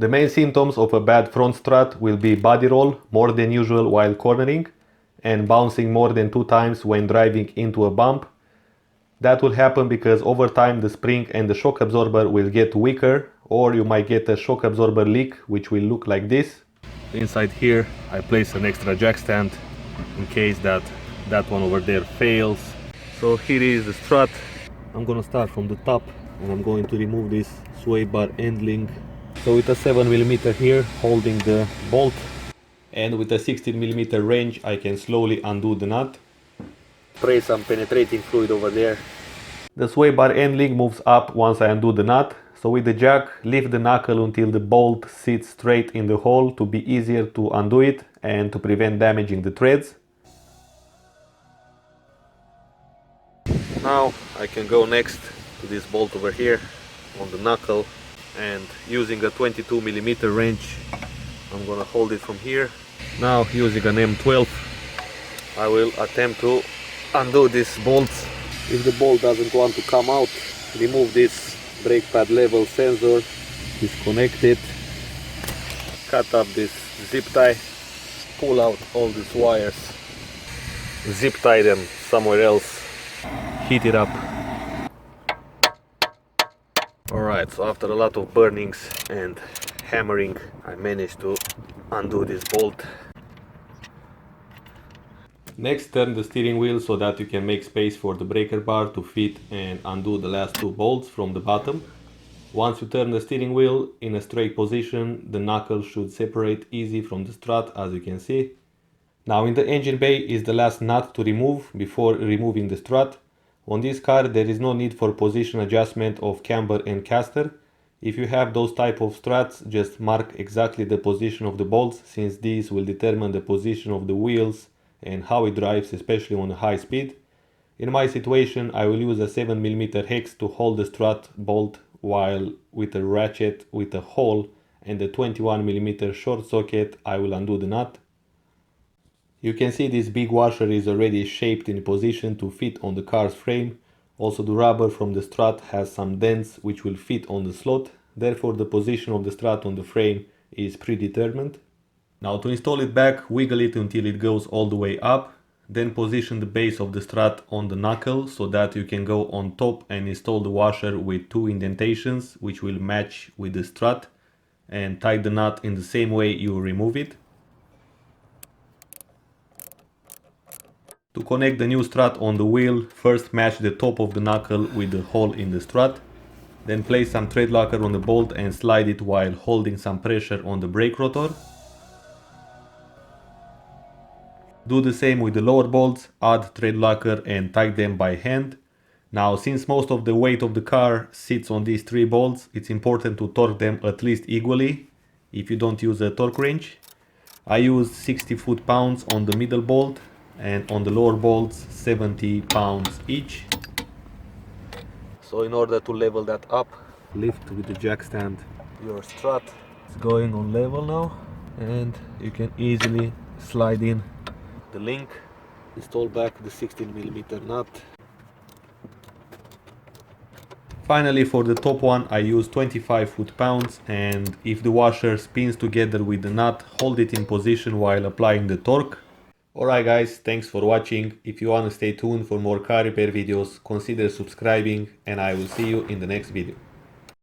The main symptoms of a bad front strut will be body roll more than usual while cornering and bouncing more than 2 times when driving into a bump. That will happen because over time the spring and the shock absorber will get weaker, or you might get a shock absorber leak which will look like this. Inside here I place an extra jack stand in case that one over there fails. So here is the strut. I'm gonna start from the top and I'm going to remove this sway bar end link. So with a 7mm here holding the bolt and with a 16mm wrench I can slowly undo the nut. Spray some penetrating fluid over there. The sway bar end link moves up once I undo the nut. So with the jack, lift the knuckle until the bolt sits straight in the hole to be easier to undo it and to prevent damaging the threads. Now I can go next to this bolt over here on the knuckle, and using a 22mm wrench I'm gonna hold it from here. Now using an M12 I will attempt to undo this bolt. If the bolt doesn't want to come out, remove this brake pad level sensor, disconnect it, cut up this zip tie, pull out all these wires, zip tie them somewhere else, heat it up. Alright, so after a lot of burnings and hammering I managed to undo this bolt. Next, turn the steering wheel so that you can make space for the breaker bar to fit and undo the last 2 bolts from the bottom. Once you turn the steering wheel in a straight position, the knuckle should separate easy from the strut, as you can see. Now in the engine bay is the last nut to remove before removing the strut. On this car there is no need for position adjustment of camber and caster. If you have those type of struts, just mark exactly the position of the bolts, since these will determine the position of the wheels and how it drives, especially on a high speed. In my situation I will use a 7mm hex to hold the strut bolt, while with a ratchet with a hole and a 21mm short socket I will undo the nut. You can see this big washer is already shaped in position to fit on the car's frame. Also the rubber from the strut has some dents which will fit on the slot, therefore the position of the strut on the frame is predetermined. Now to install it back, wiggle it until it goes all the way up, then position the base of the strut on the knuckle so that you can go on top and install the washer with 2 indentations which will match with the strut, and tie the nut in the same way you remove it. To connect the new strut on the wheel, first match the top of the knuckle with the hole in the strut, then place some thread locker on the bolt and slide it while holding some pressure on the brake rotor. Do the same with the lower bolts, add thread locker and tighten them by hand. Now since most of the weight of the car sits on these 3 bolts, it's important to torque them at least equally if you don't use a torque wrench. I use 60 foot-pounds on the middle bolt and on the lower bolts 70 pounds each. So in order to level that up, lift with the jack stand your strut. It's going on level now and you can easily slide in the link, install back the 16mm nut. Finally, for the top one I use 25 foot-pounds, and if the washer spins together with the nut, hold it in position while applying the torque. Alright guys, thanks for watching. If you want to stay tuned for more car repair videos, consider subscribing and I will see you in the next video.